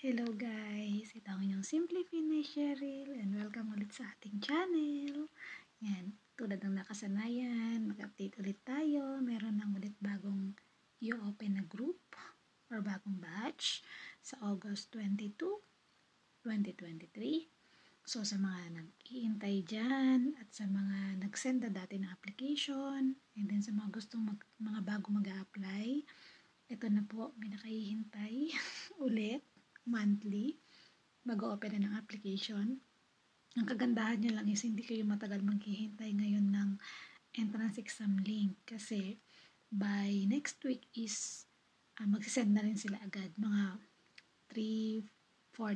Hello guys! Ito ang inyong Simply Finay Cheryl and welcome ulit sa ating channel. Yan, tulad ng nakasanayan, mag-update ulit tayo. Meron lang ulit bagong i-open na group or bagong batch sa August 22, 2023. So sa mga nag-iintay dyan at sa mga nag-send na dati ng application and then sa mga gustong mga bago mag-a-apply, ito na po, may nakahihintay ulit. Monthly, mag-o-open na ng application. Ang kagandahan nyo lang is hindi kayo matagal maghihintay ngayon ng entrance exam link kasi by next week is magsisend na rin sila agad mga 3-4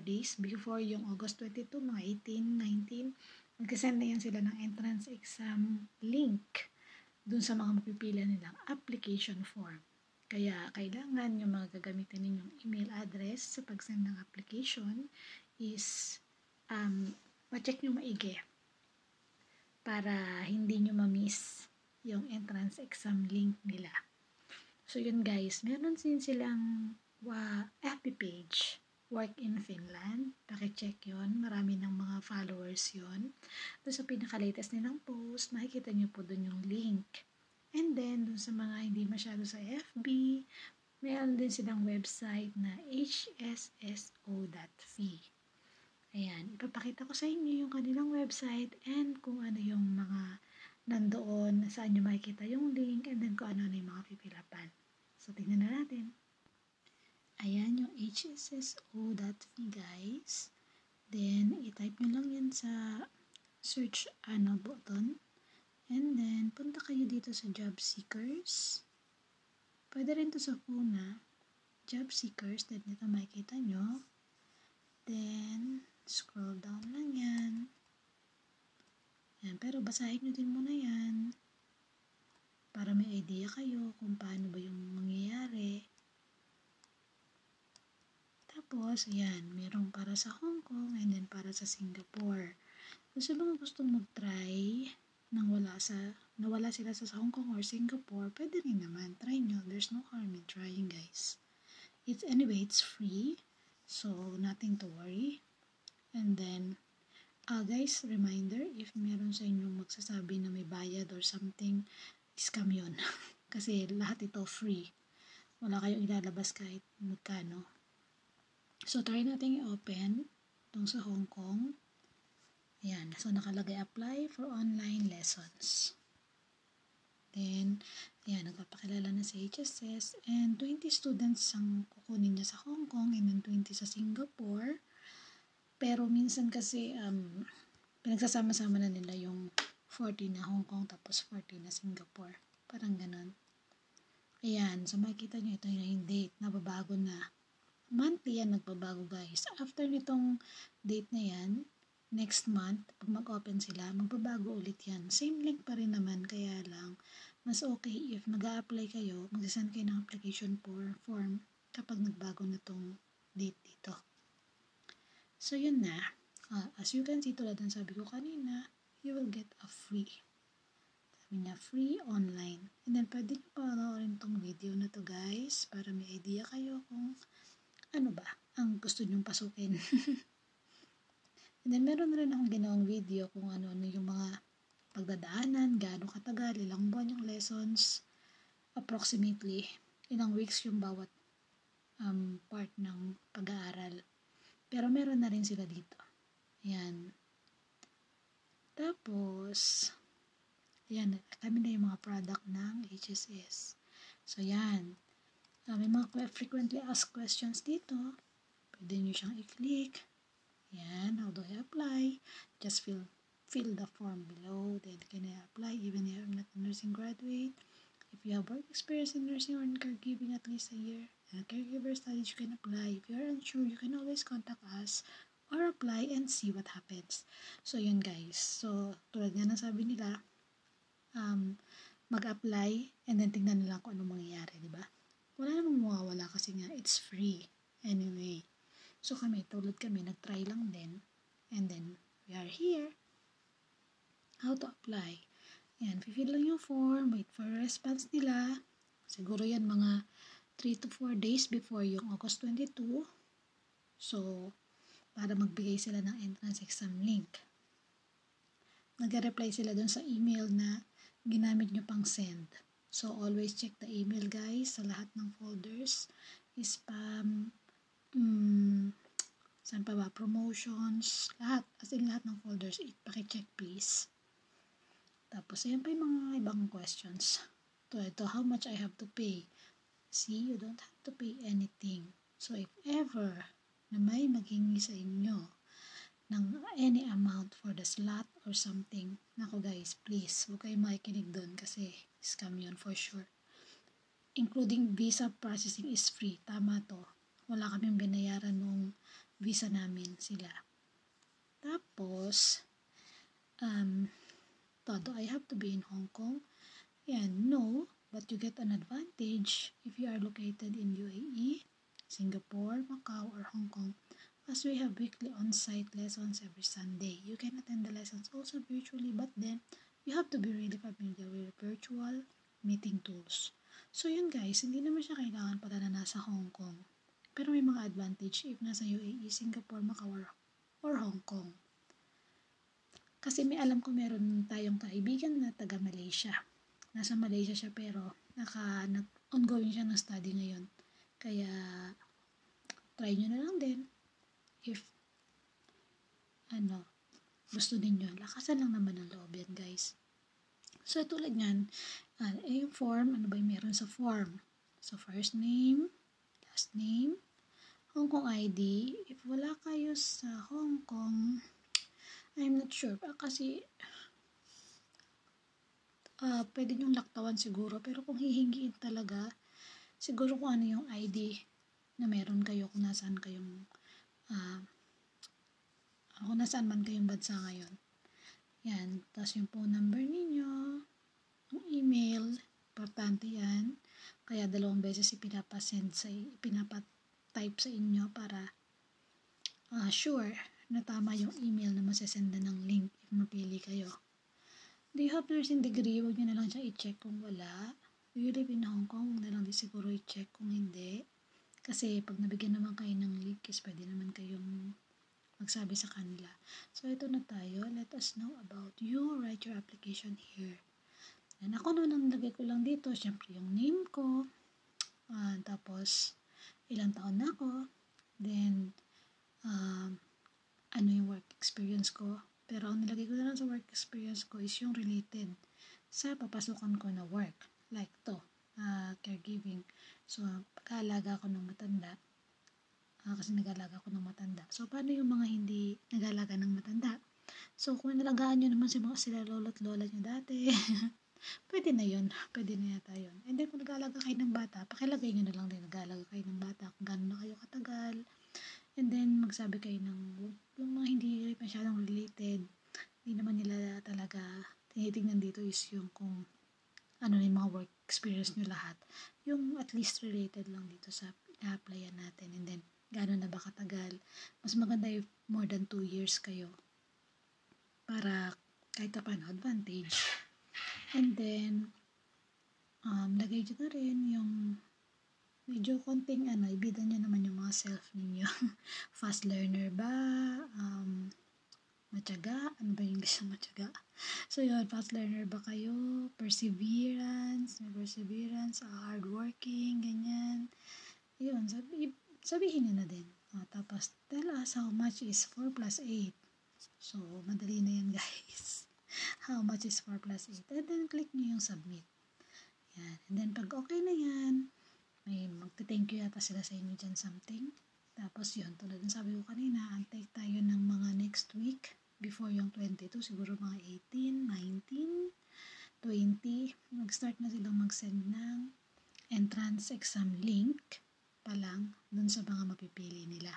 days before yung August 22, mga 18, 19 magsisend na yan sila ng entrance exam link dun sa mga mapipila nilang application form. Kaya, kailangan yung mga gagamitin ninyong email address sa pag-send ng application is ma-check nyo maigi para hindi nyo ma-miss yung entrance exam link nila. So, yun guys, meron din silang FB page, Work in Finland. Paki-check yun. Marami ng mga followers yun. Doon sa pinaka-latest nilang post, makikita nyo po doon yung link. And then, dun sa mga hindi masyado sa FB, mayroon din silang website na hsso.fi. Ayan, ipapakita ko sa inyo yung kanilang website and kung ano yung mga nandoon, saan nyo makikita yung link, and then kung ano yung mga pipilapan. So, tingnan na natin. Ayan yung hsso.fi guys. Then, i-type nyo lang yan sa search button. And then, punta kayo dito sa job seekers. Pwede rin to sa phone job seekers. Then, dito makikita nyo. Then, scroll down lang yan. Yan. Pero, basahin nyo din muna yan. Para may idea kayo kung paano ba yung mangyayari. Tapos, yan. Merong para sa Hong Kong and then para sa Singapore. Kung sa mga gustong mag-try nang nawala sila sa Hong Kong or Singapore, pwede rin naman. Try nyo. There's no harm in trying, guys. Anyway, it's free. So, nothing to worry. And then, guys, reminder, if meron sa inyong magsasabi na may bayad or something, scam yun. Kasi lahat ito free. Wala kayong ilalabas kahit magkano. So, try natin i-open itong sa Hong Kong. Ayan. So, nakalagay apply for online lessons. Then, ayan, nagpapakilala na sa HSS. And 20 students ang kukunin niya sa Hong Kong and then 20 sa Singapore. Pero minsan kasi, pinagsasama-sama na nila yung 40 na Hong Kong tapos 40 na Singapore. Parang ganun. Ayan. So, makikita nyo ito yung date. Nababago na. Monthly yan nagbabago guys. After nitong date na yan, next month, pag mag-open sila, magbabago ulit yan. Same link pa rin naman, kaya lang, mas okay if mag-a-apply kayo, mag-send kayo ng application form kapag nagbago na tong date dito. So, yun na. As you can see, tulad ng sabi ko kanina, you will get a free. Sabi niya, free online. And then, pwede nyo panoorin tong video na to guys, para may idea kayo kung ano ba ang gusto nyong pasukin. And then, meron rin akong ginawang video kung ano yung mga pagdadaanan, gaano katagal, ilang buwan yung lessons, approximately, ilang weeks yung bawat part ng pag-aaral. Pero meron na rin sila dito. Ayan. Tapos, ayan, kami na yung mga product ng HSS. So, yan. May mga frequently asked questions dito. Pwede nyo siyang i-click. Yan, how do I apply? Just fill the form below. Then can I apply even if I'm not a nursing graduate? If you have work experience in nursing or in caregiving at least a year, and caregiver studies, you can apply. If you're unsure, you can always contact us or apply and see what happens. So, yun guys. So, tulad nga ng sabi nila, mag-apply and then tingnan nila kung ano mangyayari, di ba? Wala namang mawawala kasi nga, it's free. Anyway. So kami, tulad kami, nag-try lang din. And then, we are here. How to apply? Ayan, fill lang yung form, wait for response nila. Siguro yan mga 3 to 4 days before yung August 22. So, para magbigay sila ng entrance exam link. Nag-reply sila dun sa email na ginamit nyo pang send. So, always check the email guys sa lahat ng folders. Spam, saan pa ba? Promotions, lahat. As in lahat ng folders, paki-check please. Tapos, ayan pa yung mga ibang questions. Ito, how much I have to pay? See, you don't have to pay anything. So, if ever na may maghingi sa inyo ng any amount for the slot or something, nako guys, please, huwag kayong makikinig doon kasi scam yun for sure. Including visa processing is free. Tama to. Wala kaming binayaran nung visa namin sila. Tapos, do I have to be in Hong Kong? Yan, no. But you get an advantage if you are located in UAE, Singapore, Macau, or Hong Kong. As we have weekly on-site lessons every Sunday. You can attend the lessons also virtually, but then you have to be really familiar with virtual meeting tools. So yun guys, hindi naman siya kailangan pala na nasa Hong Kong. Pero may mga advantage if nasa UAE, Singapore, Macau, or Hong Kong. Kasi alam ko meron tayong kaibigan na taga Malaysia. Nasa Malaysia siya pero ongoing siya ng study ngayon. Kaya try nyo na lang din. If gusto ninyo, lakasan lang naman ang loob yan guys. So tulad nyan, yung form, ano ba yung meron sa form? So first name, last name, Hong Kong ID. If wala kayo sa Hong Kong, I'm not sure. Kasi pwede nyong laktawan siguro. Pero kung hihingiin talaga, siguro kung ano yung ID na meron kayo, kung nasaan man kayong bansa ngayon. Yan. Tapos yung phone number ninyo, yung email, importante yan. Kaya 2 beses ipinapatype sa inyo para sure na tama yung email na masasenda ng link if mapili kayo. Do you have nursing degree? Huwag nyo na lang siya i-check kung wala. Do you live in Hong Kong? Huwag na lang din siguro i-check kung hindi. Kasi pag nabigyan naman kayo ng link, pwede naman kayong magsabi sa kanila. So, ito na tayo. Let us know about you. Write your application here. And ako naman, ang lagay ko lang dito, syempre yung name ko. Tapos, ilang taon na ako. Then, ano yung work experience ko. Pero ang nilagay ko na lang sa work experience ko is yung related sa papasukan ko na work. Like to, caregiving. So, pag-aalaga ko ng matanda. Kasi nag-aalaga ko ng matanda. So, paano yung mga hindi nag-aalaga ng matanda? So, kung nalagaan nyo naman sila lolo't lola nyo dati, pwede na yun. Pwede na yata yun. And then, kung nag-aalaga kayo ng bata, pakilagay nyo na lang din nag-aalaga kayo ng bata kung gano'n na kayo katagal. And then, magsabi kayo ng yung mga hindi masyadong related. Hindi naman nila talaga tinitingnan dito is yung kung ano na yung mga work experience nyo lahat. Yung at least related lang dito sa ina-applyan natin. And then, gano'n na ba katagal? Mas maganda yung more than 2 years kayo para kahit pa paano advantage. And then, lagay dyan na rin yung medyo konting ibida nyo naman yung mga self ninyo. Fast learner ba? Matyaga? Ano ba yung English ng matyaga? So yun, fast learner ba kayo? Perseverance, hardworking, ganyan. Yun, sabihin nyo na din. Tapos, tell us how much is 4 plus 8. So, madali na yan guys. How much is 4 plus 8? And then, click nyo yung submit. Yan. And then, pag okay na yan, may magte-thank you yata sila sa inyo dyan something. Tapos yun, tulad ng sabi ko kanina, antay tayo ng mga next week before yung 22, siguro mga 18, 19, 20. Mag-start na silang mag-send ng entrance exam link pa lang dun sa mga mapipili nila.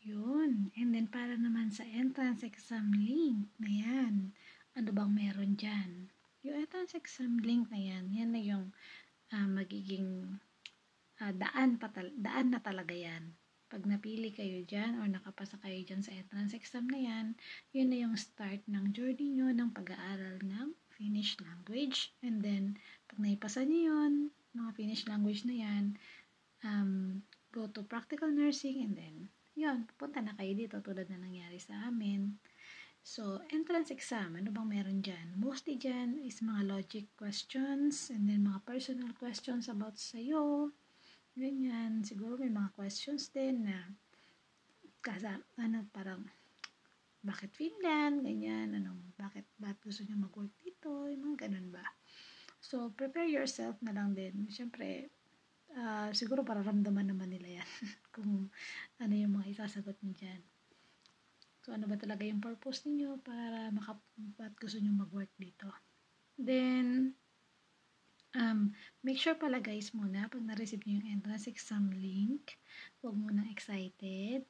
Yun. And then para naman sa entrance exam link na yan, ano bang meron dyan? Yung entrance exam link na yan na yung magiging daan na talaga yan. Pag napili kayo dyan or nakapasa kayo dyan sa entrance exam na yan, yun na yung start ng journey nyo ng pag-aaral ng Finnish language. And then, pag naipasa nyo yun, mga Finnish language na yan, go to practical nursing, and then, yun, pupunta na kayo dito tulad na nangyari sa amin. So, entrance exam, ano bang meron dyan? Mostly dyan is mga logic questions, and then mga personal questions about sa'yo. Ganyan. Siguro may mga questions din na, parang, bakit Finland? Ganyan. Bakit gusto nyo mag-work dito? Yung mga ganun ba? So, prepare yourself na lang din. Siyempre, siguro pararamdaman naman nila yan kung ano yung mga isasagot nyo dyan. So, ano ba talaga yung purpose niyo para ba't gusto niyo mag-work dito? Then, make sure pala guys muna, pag na-receive niyo yung entrance exam link, huwag muna excited.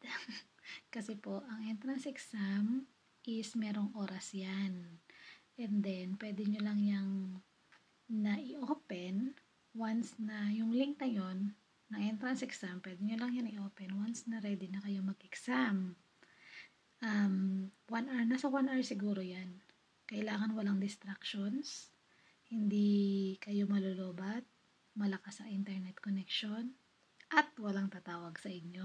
Kasi po, ang entrance exam is merong oras yan. And then, pwede nyo lang yung na i-open once na yung link na yon ng entrance exam, pwede nyo lang yan i-open once na ready na kayo mag-exam. 1 hour, nasa 1 hour siguro yan. Kailangan walang distractions, hindi kayo malulobat, malakas ang internet connection, at walang tatawag sa inyo.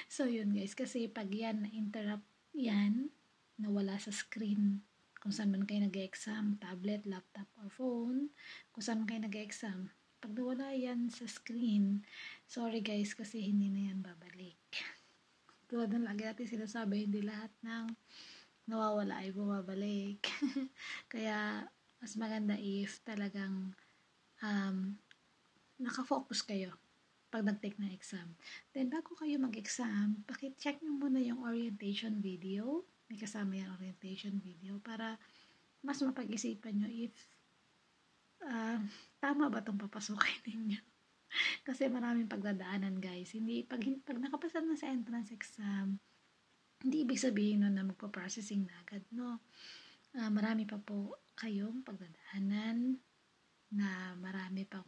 So yun guys, kasi pag yan na-interrupt yan, nawala sa screen, kung saan man kayo nag-exam, tablet, laptop, or phone, kung saan man kayo nag-exam, pag nawala yan sa screen, sorry guys, kasi hindi na yan babalik. Tulad ng lagi natin sinasabi, hindi lahat ng nawawala ay bumabalik. Kaya, mas maganda if talagang nakafocus kayo pag nag-take ng exam. Then, bago kayo mag-exam, check nyo muna yung orientation video. May kasama yung orientation video para mas mapag-isipan nyo if tama ba itong papasukin ninyo. Kasi maraming pagdadaanan guys. Pag nakapasa na sa entrance exam, hindi ibig sabihin nun na magpa-processing na agad, no? Marami pa po kayong pagdadaanan na marami pang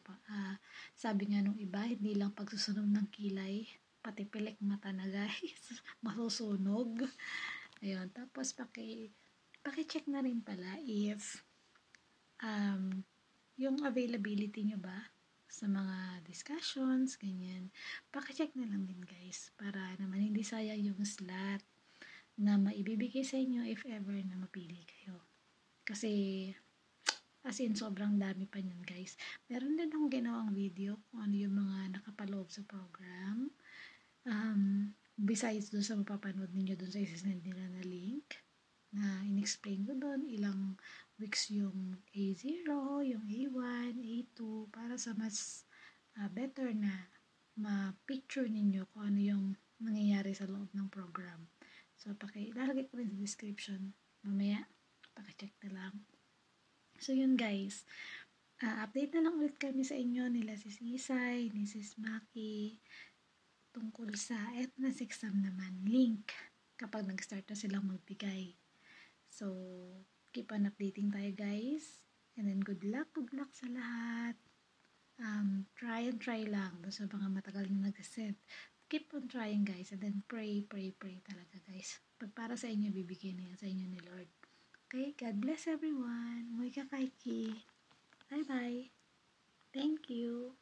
sabi nga nung iba, hindi lang pagsusunog ng kilay, pati pilik mata na guys, masusunog. Ayun, tapos paki-check na rin pala if yung availability nyo ba sa mga discussions, ganyan. Paki-check na lang din guys, para naman hindi sayang yung slot na maibibigay sa inyo if ever na mapili kayo. Kasi, as in, sobrang dami pa niyan guys. Meron din akong ginawang video kung ano yung mga nakapaloob sa program. Besides doon sa mapapanood ninyo doon sa isasend nila na link, na in-explain ko doon ilang weeks yung A0, yung A1, A2, para sa mas better na ma-picture ninyo kung ano yung nangyayari sa loob ng program. So, ilalagay ko rin sa description. Mamaya, paki-check na lang. So, yun guys. Update na lang ulit kami sa inyo nila si Sisay, ni Sis Maki, tungkol sa entrance exam naman. Link kapag nag-start na silang magbigay. So, keep on updating tayo guys. And then, good luck sa lahat. Try lang doon sa mga matagal na nag-send. Keep on trying guys, and then pray talaga guys. Pag para sa inyo, bibigyan na yan sa inyo ni Lord. Okay, God bless everyone. Moika Kaiki. Bye-bye. Thank you.